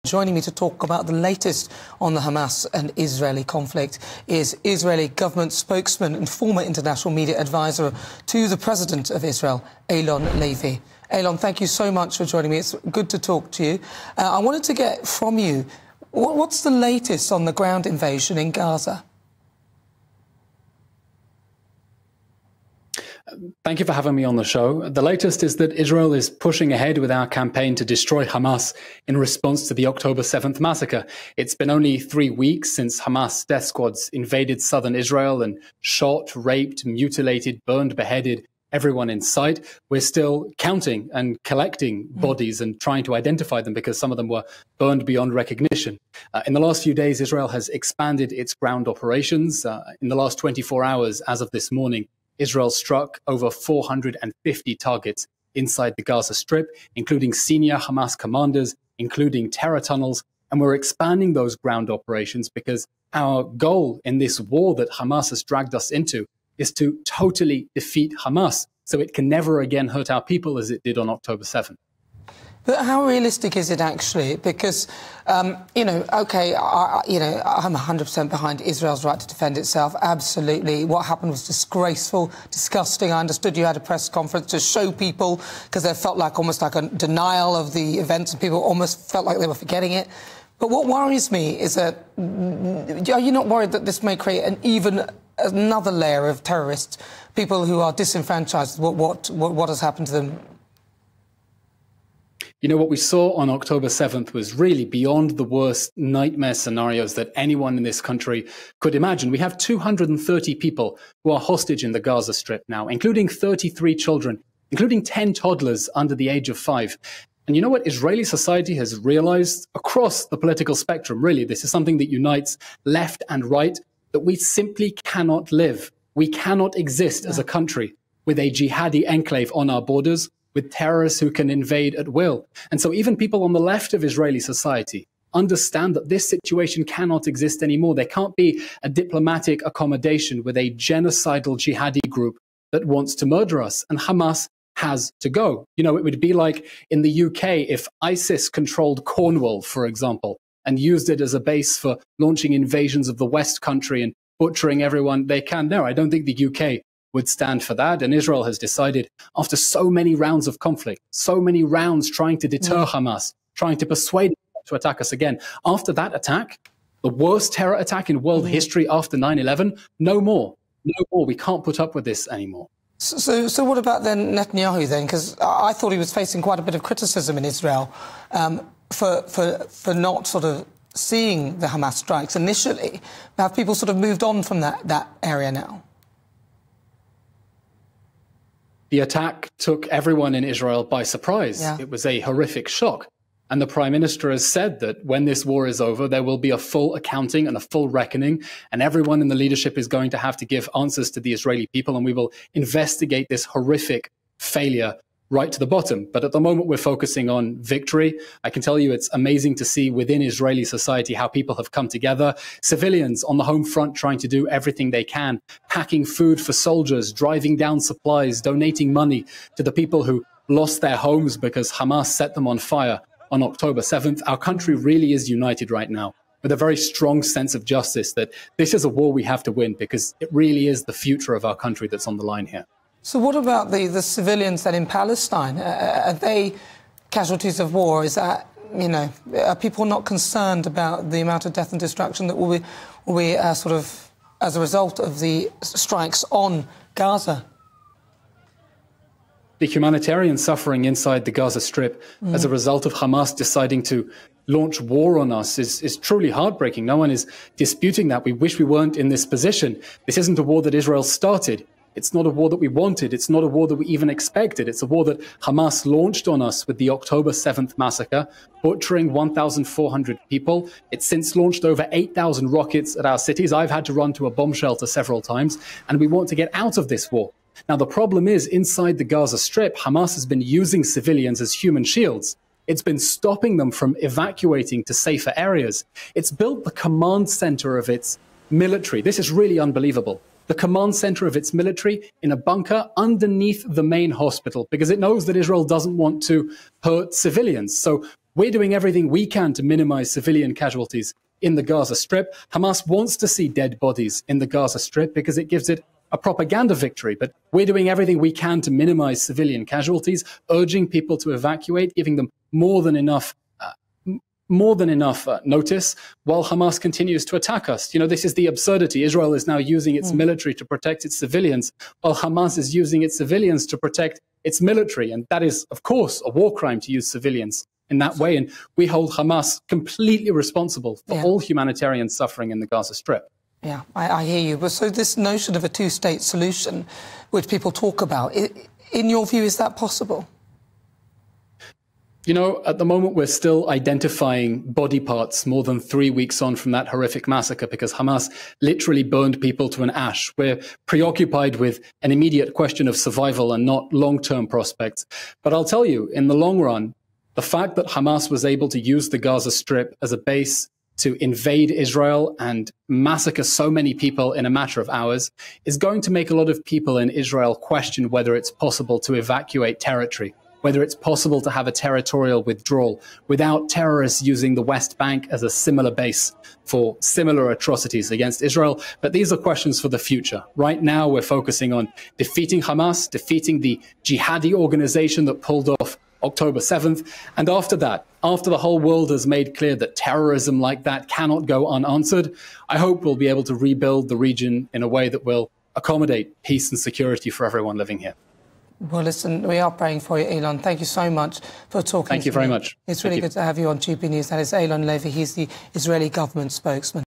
Joining me to talk about the latest on the Hamas and Israeli conflict is Israeli government spokesman and former international media advisor to the President of Israel, Eylon Levy. Eylon, thank you so much for joining me. It's good to talk to you. I wanted to get from you, what's the latest on the ground invasion in Gaza? Thank you for having me on the show. The latest is that Israel is pushing ahead with our campaign to destroy Hamas in response to the October 7th massacre. It's been only 3 weeks since Hamas death squads invaded southern Israel and shot, raped, mutilated, burned, beheaded everyone in sight. We're still counting and collecting bodies and trying to identify them because some of them were burned beyond recognition. In the last few days, Israel has expanded its ground operations. In the last 24 hours, as of this morning, Israel struck over 450 targets inside the Gaza Strip, including senior Hamas commanders, including terror tunnels. And we're expanding those ground operations because our goal in this war that Hamas has dragged us into is to totally defeat Hamas so it can never again hurt our people as it did on October 7th. But how realistic is it actually? Because, I'm 100% behind Israel's right to defend itself. Absolutely. What happened was disgraceful, disgusting. I understood you had a press conference to show people because there felt like almost like a denial of the events and people almost felt like they were forgetting it. But what worries me is that, are you not worried that this may create another layer of terrorists, people who are disenfranchised, what has happened to them? You know, what we saw on October 7th was really beyond the worst nightmare scenarios that anyone in this country could imagine. We have 230 people who are hostage in the Gaza Strip now, including 33 children, including 10 toddlers under the age of 5. And you know what Israeli society has realized across the political spectrum, really, this is something that unites left and right, that we simply cannot live. We cannot exist as a country with a jihadi enclave on our borders, with terrorists who can invade at will. And so even people on the left of Israeli society understand that this situation cannot exist anymore. There can't be a diplomatic accommodation with a genocidal jihadi group that wants to murder us. And Hamas has to go. You know, it would be like in the UK if ISIS controlled Cornwall, for example, and used it as a base for launching invasions of the West Country and butchering everyone they can. No, I don't think the UK would stand for that. And Israel has decided, after so many rounds of conflict, so many rounds trying to deter Hamas, trying to persuade them to attack us again, after that attack, the worst terror attack in world history after 9/11, no more. No more. We can't put up with this anymore. So what about then Netanyahu then? Because I thought he was facing quite a bit of criticism in Israel for not sort of seeing the Hamas strikes initially. Have people sort of moved on from that area now? The attack took everyone in Israel by surprise. Yeah. It was a horrific shock. And the Prime Minister has said that when this war is over, there will be a full accounting and a full reckoning, and everyone in the leadership is going to have to give answers to the Israeli people, and we will investigate this horrific failure right to the bottom. But at the moment, we're focusing on victory. I can tell you it's amazing to see within Israeli society how people have come together. Civilians on the home front trying to do everything they can, packing food for soldiers, driving down supplies, donating money to the people who lost their homes because Hamas set them on fire on October 7th. Our country really is united right now with a very strong sense of justice that this is a war we have to win because it really is the future of our country that's on the line here. So what about the civilians then in Palestine? Are they casualties of war? Is that, are people not concerned about the amount of death and destruction that will be sort of as a result of the strikes on Gaza? The humanitarian suffering inside the Gaza Strip as a result of Hamas deciding to launch war on us is truly heartbreaking. No one is disputing that. We wish we weren't in this position. This isn't a war that Israel started. It's not a war that we wanted. It's not a war that we even expected. It's a war that Hamas launched on us with the October 7th massacre, butchering 1,400 people. It's since launched over 8,000 rockets at our cities. I've had to run to a bomb shelter several times, and we want to get out of this war. Now, the problem is, inside the Gaza Strip, Hamas has been using civilians as human shields. It's been stopping them from evacuating to safer areas. It's built the command center of its military. This is really unbelievable. The command center of its military in a bunker underneath the main hospital because it knows that Israel doesn't want to hurt civilians. So We're doing everything we can to minimize civilian casualties in the Gaza Strip. Hamas wants to see dead bodies in the Gaza Strip because it gives it a propaganda victory. But we're doing everything we can to minimize civilian casualties, urging people to evacuate, giving them more than enough notice while Hamas continues to attack us. You know, this is the absurdity. Israel is now using its military to protect its civilians, while Hamas is using its civilians to protect its military. And that is, of course, a war crime to use civilians in that way. And we hold Hamas completely responsible for all humanitarian suffering in the Gaza Strip. Yeah, I hear you. But so this notion of a two-state solution, which people talk about, in your view, is that possible? You know, at the moment, we're still identifying body parts more than 3 weeks on from that horrific massacre because Hamas literally burned people to an ash. We're preoccupied with an immediate question of survival and not long-term prospects. But I'll tell you, in the long run, the fact that Hamas was able to use the Gaza Strip as a base to invade Israel and massacre so many people in a matter of hours is going to make a lot of people in Israel question whether it's possible to evacuate territory, whether it's possible to have a territorial withdrawal without terrorists using the West Bank as a similar base for similar atrocities against Israel. But these are questions for the future. Right now, we're focusing on defeating Hamas, defeating the jihadi organization that pulled off October 7th. And after that, after the whole world has made clear that terrorism like that cannot go unanswered, I hope we'll be able to rebuild the region in a way that will accommodate peace and security for everyone living here. Well, listen, we are praying for you, Eylon. Thank you so much for talking. Thank you very much. It's really good to have you on GB News. That is Eylon Levy. He's the Israeli government spokesman.